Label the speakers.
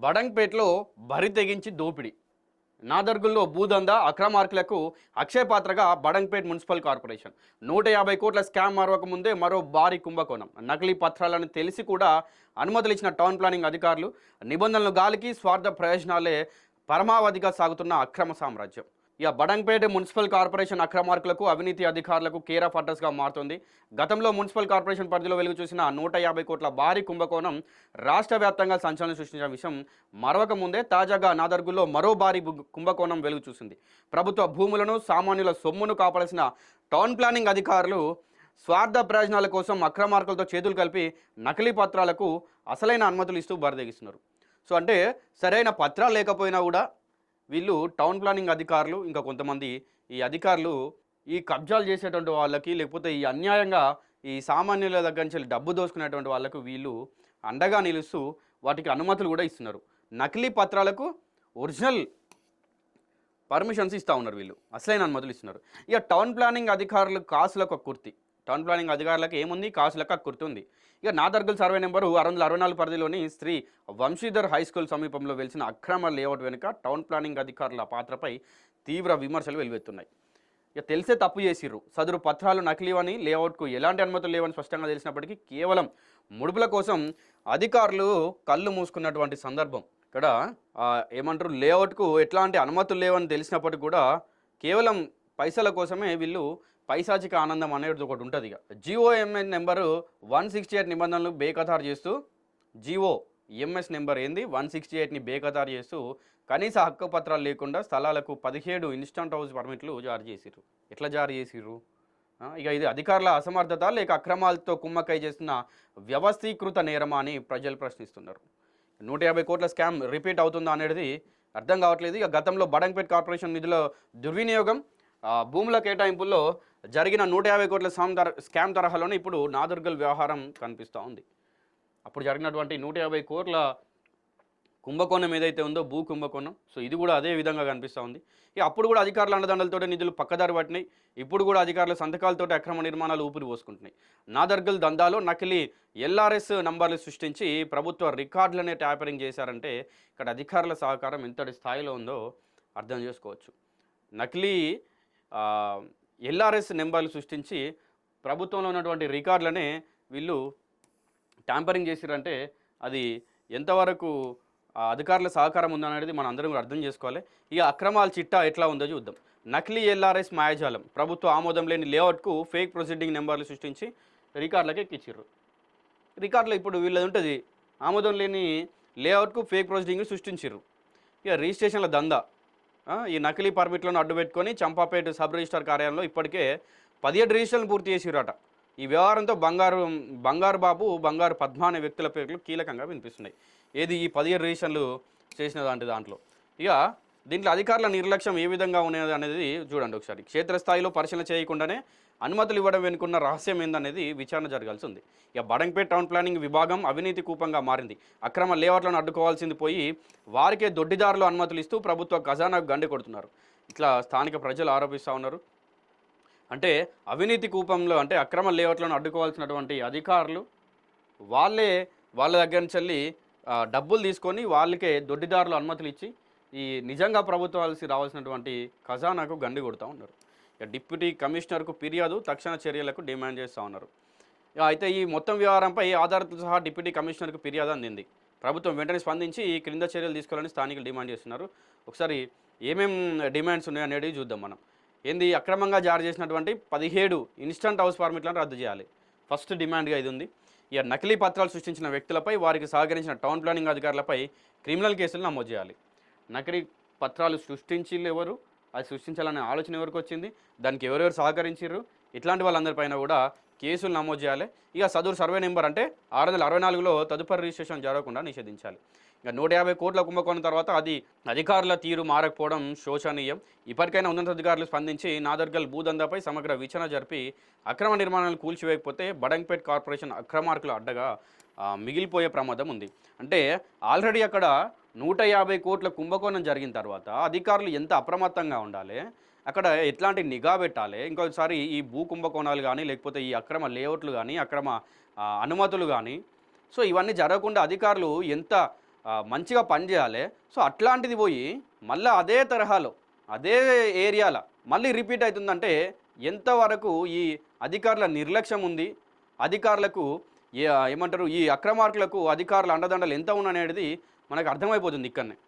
Speaker 1: బడంగ్పేటలో బరి తెగించి దోపిడీ. నాదర్గుల్లో భూదందా అక్రమార్కులకు అక్షయ పాత్రగా బడంగ్పేట్ మున్సిపల్ కార్పొరేషన్ 150 కోట్ల స్కామ్ మరొక ముందే మరో భారీ కుంభకోణం. నకిలీ పత్రాలను తెలిసి కూడా అనుమతులు ఇచ్చిన టౌన్ ప్లానింగ్ అధికారులు నిబంధనలు గాలికి స్వార్థ ప్రయోజనాలే పరమావధిగా సాగుతున్న అక్రమ సామ్రాజ్యం. ఇక బడంగ్పేట మున్సిపల్ కార్పొరేషన్ అక్రమార్కులకు అవినీతి అధికారులకు కేర్ ఆఫ్ అడ్రస్గా మారుతుంది. గతంలో మున్సిపల్ కార్పొరేషన్ పరిధిలో వెలుగు చూసిన 150 కోట్ల భారీ కుంభకోణం రాష్ట్ర వ్యాప్తంగా సంచలనం సృష్టించిన విషయం మరొక ముందే తాజాగా నాదర్గుల్లో మరో భారీ కుంభకోణం వెలుగు చూసింది. ప్రభుత్వ భూములను సామాన్యుల సొమ్మును కాపాడాల్సిన టౌన్ ప్లానింగ్ అధికారులు స్వార్థ ప్రయోజనాల కోసం అక్రమార్కులతో చేతులు కలిపి నకిలీ పత్రాలకు అసలైన అనుమతులు ఇస్తూ బరిదెగిస్తున్నారు. సో అంటే సరైన పత్రాలు లేకపోయినా కూడా వీళ్ళు టౌన్ ప్లానింగ్ అధికారులు ఇంకా కొంతమంది ఈ అధికారులు ఈ కబ్జాలు చేసేటువంటి వాళ్ళకి లేకపోతే ఈ అన్యాయంగా ఈ సామాన్యుల దగ్గర నుంచి డబ్బు దోసుకునేటువంటి వాళ్ళకు వీళ్ళు అండగా నిలుస్తూ వాటికి అనుమతులు కూడా ఇస్తున్నారు. నకిలీ పత్రాలకు ఒరిజినల్ పర్మిషన్స్ ఇస్తూ ఉన్నారు. వీళ్ళు అసలైన అనుమతులు ఇస్తున్నారు. ఇక టౌన్ ప్లానింగ్ అధికారులు కాసులకు కుర్తి. టౌన్ ప్లానింగ్ అధికారులకు ఏముంది? కాసులకు కుర్తి ఉంది. ఇక నాదర్గల్ సర్వే నెంబరు 664 పరిధిలోని శ్రీ వంశీధర్ హై స్కూల్ సమీపంలో వెలిసిన అక్రమ లేఅవుట్ వెనుక టౌన్ ప్లానింగ్ అధికారుల పాత్రపై తీవ్ర విమర్శలు వెలువెత్తున్నాయి. ఇక తెలిసే తప్పు చేసిర్రు. సదరు పత్రాలు నకిలీవని, లేఅవుట్కు ఎలాంటి అనుమతులు లేవని స్పష్టంగా తెలిసినప్పటికీ కేవలం ముడుపుల కోసం అధికారులు కళ్ళు మూసుకున్నటువంటి సందర్భం. ఇక్కడ ఏమంటారు, లేఅవుట్కు ఎట్లాంటి అనుమతులు లేవని తెలిసినప్పటికీ కూడా కేవలం పైసల కోసమే వీళ్ళు పైశాచిక ఆనందం అనేది ఒకటి ఉంటుంది. ఇక జిఓఎంఎస్ నెంబరు 168 నిబంధనలు బేఖతారు చేస్తూ జిఓఎంఎస్ నెంబర్ ఏంది 168ని బేఖతారు చేస్తూ కనీస హక్కు పత్రాలు లేకుండా స్థలాలకు 17 ఇన్స్టంట్ హౌస్ పర్మిట్లు జారీ చేసిర్రు. ఎట్లా జారీ చేసిర్రు? ఇక ఇది అధికారుల అసమర్థత లేక అక్రమాలతో కుమ్మక్కై చేస్తున్న వ్యవస్థీకృత నేరమా అని ప్రజలు ప్రశ్నిస్తున్నారు. 150 కోట్ల స్కామ్ రిపీట్ అవుతుందా అనేది అర్థం కావట్లేదు. ఇక గతంలో బడంగ్పేట్ కార్పొరేషన్ నిధుల దుర్వినియోగం, భూముల కేటాయింపుల్లో జరిగిన 150 కోట్ల స్కామ్ తరహాలోనే ఇప్పుడు నాదర్గల్ వ్యవహారం కనిపిస్తూ ఉంది. అప్పుడు జరిగినటువంటి 150 కోట్ల కుంభకోణం ఏదైతే ఉందో, భూ కుంభకోణం, సో ఇది కూడా అదే విధంగా కనిపిస్తూ ఉంది. ఇక అప్పుడు కూడా అధికారుల అండదండలతో నిధులు పక్కదారి పట్టినాయి. ఇప్పుడు కూడా అధికారుల సంతకాలతో అక్రమ నిర్మాణాలు ఊపిరి పోసుకుంటున్నాయి. నాదర్గల్ దందాలో నకిలీ ఎల్ఆర్ఎస్ నంబర్లు సృష్టించి ప్రభుత్వ రికార్డులనే ట్యాపరింగ్ చేశారంటే ఇక్కడ అధికారుల సహకారం ఎంతటి స్థాయిలో ఉందో అర్థం చేసుకోవచ్చు. నకిలీ ఎల్ఆర్ఎస్ నెంబర్లు సృష్టించి ప్రభుత్వంలో ఉన్నటువంటి రికార్డులనే వీళ్ళు ట్యాంపరింగ్ చేసిరంటే అది ఎంతవరకు అధికారుల సహకారం ఉందనేది మనం అందరం కూడా అర్థం చేసుకోవాలి. ఇక అక్రమాల చిట్టా ఎట్లా ఉందో చూద్దాం. నకిలీ ఎల్ఆర్ఎస్ మాయాజాలం. ప్రభుత్వ ఆమోదం లేని లేఅవుట్కు ఫేక్ ప్రొసీడింగ్ నెంబర్లు సృష్టించి రికార్డులకి ఎక్కించారు. రికార్డులో ఇప్పుడు వీళ్ళది ఉంటుంది, ఆమోదం లేని లేఅవుట్కు ఫేక్ ప్రొసీడింగ్ సృష్టించారు. ఇక రిజిస్ట్రేషన్ల దందా. ఈ నకిలీ పర్మిట్లను అడ్డుపెట్టుకొని చంపాపేట సబ్ రిజిస్టర్ కార్యాలయంలో ఇప్పటికే 17 రిజిస్టర్లను పూర్తి చేసిరట. ఈ వ్యవహారంతో బంగారు బాబు, బంగారు పద్మ అనే వ్యక్తుల పేర్లు కీలకంగా వినిపిస్తున్నాయి. ఏది ఈ 17 రిజిస్టర్లు చేసిన దాంట్లో. ఇక దీంట్లో అధికారుల నిర్లక్ష్యం ఏ విధంగా ఉన్నది అనేది చూడండి ఒకసారి. క్షేత్రస్థాయిలో పరిశీలన చేయకుండానే అనుమతులు ఇవ్వడం వెనుకున్న రహస్యం ఏందనేది విచారణ జరగాల్సి ఉంది. ఇక బడంగ్పేట్ టౌన్ ప్లానింగ్ విభాగం అవినీతి కూపంగా మారింది. అక్రమ లేఅవుట్లను అడ్డుకోవాల్సింది పోయి వారికే దొడ్డిదారులు అనుమతులు ఇస్తూ ప్రభుత్వ ఖజానాకు గండి కొడుతున్నారు. ఇట్లా స్థానిక ప్రజలు ఆరోపిస్తూ ఉన్నారు. అంటే అవినీతి కూపంలో అంటే అక్రమ లేఅవుట్లను అడ్డుకోవాల్సినటువంటి అధికారులు వాళ్ళ దగ్గర నుంచి డబ్బులు తీసుకొని వాళ్ళకే దొడ్డిదారులు అనుమతులు ఇచ్చి ఈ నిజంగా ప్రభుత్వాలసి రావాల్సినటువంటి ఖజానాకు గండి కొడుతూ ఉన్నారు. డిప్యూటీ కమిషనర్కు ఫిర్యాదు, తక్షణ చర్యలకు డిమాండ్ చేస్తూ ఉన్నారు. అయితే ఈ మొత్తం వ్యవహారంపై ఆధారాలతో సహా డిప్యూటీ కమిషనర్కు ఫిర్యాదు అందింది. ప్రభుత్వం వెంటనే స్పందించి ఈ క్రింద చర్యలు తీసుకోవాలని స్థానికులు డిమాండ్ చేస్తున్నారు. ఒకసారి ఏమేం డిమాండ్స్ ఉన్నాయి అనేది చూద్దాం మనం. ఏంది? అక్రమంగా జారీ చేసినటువంటి 17 ఇన్స్టంట్ హౌస్ పర్మిట్లను రద్దు చేయాలి. ఫస్ట్ డిమాండ్గా ఇది ఉంది. ఇక నకిలీ పత్రాలు సృష్టించిన వ్యక్తులపై, వారికి సహకరించిన టౌన్ ప్లానింగ్ అధికారులపై క్రిమినల్ కేసులు నమోదు చేయాలి. నకిలీ పత్రాలు సృష్టించిల్లు ఎవరు, అది సృష్టించాలనే ఆలోచన ఎవరికి వచ్చింది, దానికి ఎవరెవరు సహకరించారు, ఇట్లాంటి వాళ్ళందరిపైన కూడా కేసులు నమోదు చేయాలి. ఇక సదూరు సర్వే నెంబర్ అంటే 664లో తదుపరి రిజిస్ట్రేషన్ జరగకుండా నిషేధించాలి. ఇక 150 కోట్ల కుంభకోణం తర్వాత అధికారుల తీరు మారకపోవడం శోచనీయం. ఇప్పటికైనా ఉన్నతాధికారులు స్పందించి నాదర్గల్ భూదందాపై సమగ్ర విచారణ జరిపి అక్రమ నిర్మాణాలను కూల్చివేయకపోతే బడంగ్పేట్ కార్పొరేషన్ అక్రమార్కుల అడ్డగా మిగిలిపోయే ప్రమాదం ఉంది. అంటే ఆల్రెడీ అక్కడ 150 కోట్ల కుంభకోణం జరిగిన తర్వాత అధికారులు ఎంత అప్రమత్తంగా ఉండాలి, అక్కడ ఎట్లాంటి నిఘా పెట్టాలి, ఇంకోసారి ఈ భూ కుంభకోణాలు కానీ లేకపోతే ఈ అక్రమ లేఅవుట్లు కానీ అక్రమ అనుమతులు కానీ, సో ఇవన్నీ జరగకుండా అధికారులు ఎంత మంచిగా పనిచేయాలి. సో అట్లాంటిది పోయి మళ్ళీ అదే తరహాలో అదే ఏరియాలో మళ్ళీ రిపీట్ అవుతుందంటే ఎంతవరకు ఈ అధికారుల నిర్లక్ష్యం ఉంది, అధికారులకు ఏమంటారు ఈ అక్రమార్కులకు అధికారుల అండదండలు ఎంత ఉన్ననేది మనకు అర్థమైపోతుంది ఇక్కడనే.